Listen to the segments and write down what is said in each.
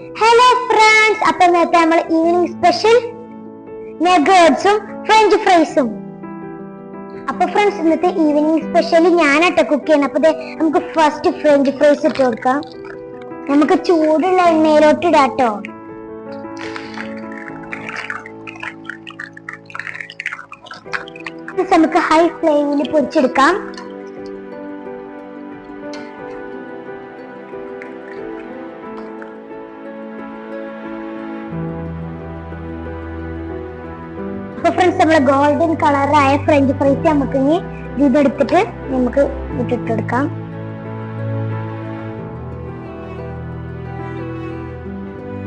Hello friends, അപ്പൊ ഇന്നത്തെ നമ്മൾ ഈവനിങ് സ്പെഷ്യൽ നഗേറ്റ്സും ഫ്രഞ്ച് ഫ്രൈസും. അപ്പൊ ഫ്രണ്ട്സ്, ഇന്നത്തെ ഈവനിങ് സ്പെഷ്യൽ ഞാനാട്ടോ കുക്ക് ചെയ്യണം. അപ്പൊ നമുക്ക് ഫസ്റ്റ് ഫ്രഞ്ച് ഫ്രൈസ് ഇട്ട് കൊടുക്കാം. നമുക്ക് ചൂടുള്ള എണ്ണയിലോട്ട് ഇടാട്ടോ. നമുക്ക് ഹൈ ഫ്ലെയിമിൽ പൊരിച്ചെടുക്കാം. അപ്പൊ ഫ്രണ്ട്സ്, നമ്മളെ ഗോൾഡൻ കളറായ ഫ്രഞ്ച് ഫ്രൈസ് നമുക്ക് ഇനി ഇതെടുത്തിട്ട് നമുക്ക് ഇട്ടിട്ടെടുക്കാം.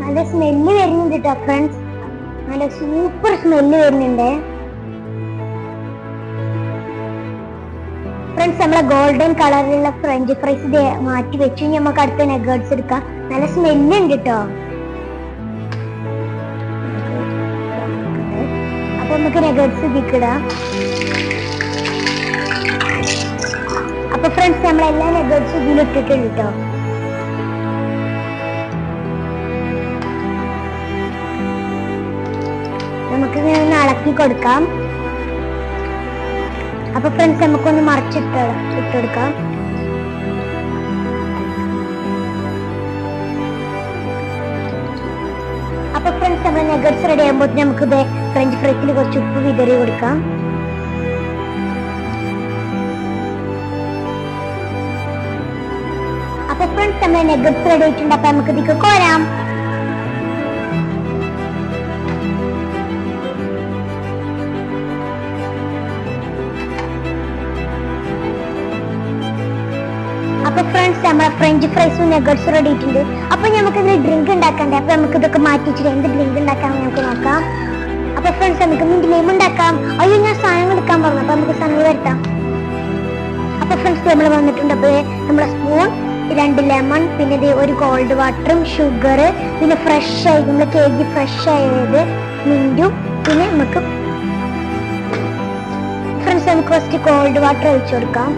നല്ല സ്മെല്ല് വരുന്നുണ്ട് കേട്ടോ ഫ്രണ്ട്സ്, നല്ല സൂപ്പർ സ്മെല്ല് വരുന്നുണ്ട്. ഫ്രണ്ട്സ്, നമ്മളെ ഗോൾഡൻ കളറിലുള്ള ഫ്രഞ്ച് ഫ്രൈസ് മാറ്റി വെച്ചു. നമുക്ക് അടുത്ത നഗേറ്റ്സ് എടുക്കാം. നല്ല സ്മെല്ല് ഉണ്ട് കേട്ടോ. അപ്പൊ നമുക്ക് നഗേറ്റ്സ് ഇതിക്കിടാം. അപ്പൊ ഫ്രണ്ട്സ്, നമ്മളെല്ലാ നഗേറ്റ്സും ഇതിലിട്ടിട്ടുണ്ട് കേട്ടോ. നമുക്ക് ഇങ്ങനെ ഇളക്കി കൊടുക്കാം. അപ്പൊ ഫ്രണ്ട്സ്, നമുക്കൊന്ന് ഇട്ടെടുക്കാം. അപ്പൊ ഫ്രണ്ട്സ്, നമ്മൾ നഗറ്റ്സ് റെഡി ആകുമ്പോൾ നമുക്ക് ഫ്രഞ്ച് ഫ്രൈസിൽ കുറച്ച് ഉപ്പ് വിതറി കൊടുക്കാം. അപ്പൊ ഫ്രണ്ട്സ്, നമ്മൾ നഗറ്റ്സ് റെഡി ആയിട്ടുണ്ട്. അപ്പൊ നമുക്ക് ഇതിക്ക് കോരാം. അപ്പൊ ഫ്രണ്ട്സ്, നമ്മളെ ഫ്രഞ്ച് ഫ്രൈസും നഗറ്റ്സും റെഡി ആയിട്ടുണ്ട്. അപ്പൊ നമുക്ക് ഇതിൽ ഡ്രിങ്ക് ഉണ്ടാക്കണ്ടേ. അപ്പൊ നമുക്ക് ഇതൊക്കെ മാറ്റി വെച്ചിട്ട് എന്ത് ഡ്രിങ്ക് ഉണ്ടാക്കാമെന്ന് നമുക്ക് നോക്കാം. അപ്പൊ ഫ്രണ്ട്സ്, നമുക്ക് മിന്റ് ലൈം ഉണ്ടാക്കാം. അയ്യോ, ഞാൻ സാധനങ്ങൾ എടുക്കാൻ പറഞ്ഞു. അപ്പൊ നമുക്ക് സാധനങ്ങൾ വരുത്താം. അപ്പൊ ഫ്രണ്ട്സ്, നമ്മൾ വന്നിട്ടുണ്ട്. അപ്പൊ നമ്മളെ സ്പൂൺ, 2 ലെമൺ, പിന്നെ ഒരു കോൾഡ് വാട്ടറും ഷുഗർ, പിന്നെ ഫ്രഷ് ആയി നമ്മളെ കേക്ക് ഫ്രഷ് ആയത് മിന്റും, പിന്നെ നമുക്ക് ഫ്രണ്ട്സ് നമുക്ക് ഫസ്റ്റ് കോൾഡ് വാട്ടർ ഒഴിച്ചു കൊടുക്കാം.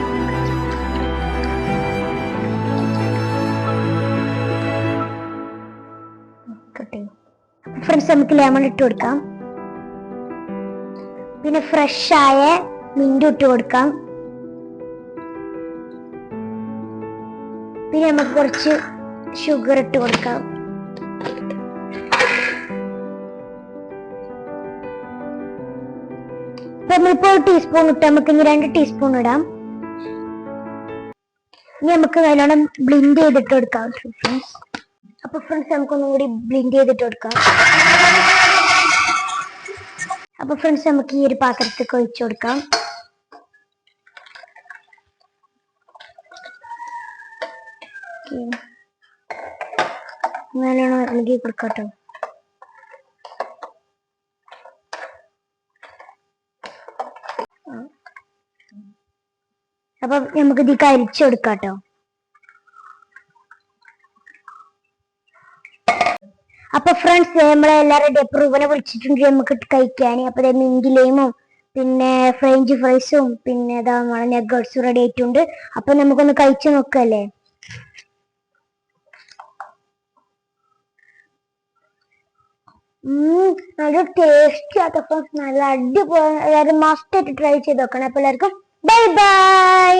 ഫ്രണ്ട്സ്, നമുക്ക് ലെമൺ ഇട്ട് കൊടുക്കാം. പിന്നെ ഫ്രഷ് ആയ മിന്റ് ഇട്ട് കൊടുക്കാം. പിന്നെ നമുക്ക് കുറച്ച് ഷുഗർ ഇട്ട് കൊടുക്കാം. നമ്മളിപ്പോ 1 ടീസ്പൂൺ ഇട്ട് നമുക്ക് ഇനി 2 ടീസ്പൂൺ ഇടാം. ഇനി നമുക്ക് നല്ലോണം ബ്ലെൻഡ് ചെയ്തിട്ട് കൊടുക്കാം ഫ്രണ്ട്സ്. അപ്പൊ ഫ്രണ്ട്സ്, നമുക്കൊന്നും കൂടി ബ്ലെൻഡ് ചെയ്തിട്ട് കൊടുക്കാം. അപ്പൊ ഫ്രണ്ട്സ്, നമുക്ക് ഈ ഒരു പാത്രത്തിൽ ഒഴിച്ചു കൊടുക്കാം. നല്ലോണം ഇളകി കൊടുക്കാട്ടോ. അപ്പൊ നമുക്ക് ഇത് കരിച്ചു കൊടുക്കാട്ടോ. അപ്പൊ ഫ്രണ്ട്സ്, നമ്മളെല്ലാവരും അപ്രൂവനെ വിളിച്ചിട്ടുണ്ട് നമുക്ക് കഴിക്കാൻ. അപ്പൊ മിന്റ് ലൈമും പിന്നെ ഫ്രഞ്ച് ഫ്രൈസും പിന്നെ നമ്മളെ നഗറ്റ്സും റെഡി ആയിട്ടുണ്ട്. അപ്പൊ നമുക്കൊന്ന് കഴിച്ചു നോക്കല്ലേ. നല്ല ടേസ്റ്റി ആട്ടോ ഫ്രണ്ട്സ്, നല്ല അടിപൊളി. എല്ലാവരും മസ്റ്റ് ആയിട്ട് ട്രൈ ചെയ്ത് നോക്കണം. അപ്പൊ എല്ലാവർക്കും ബൈ ബൈ.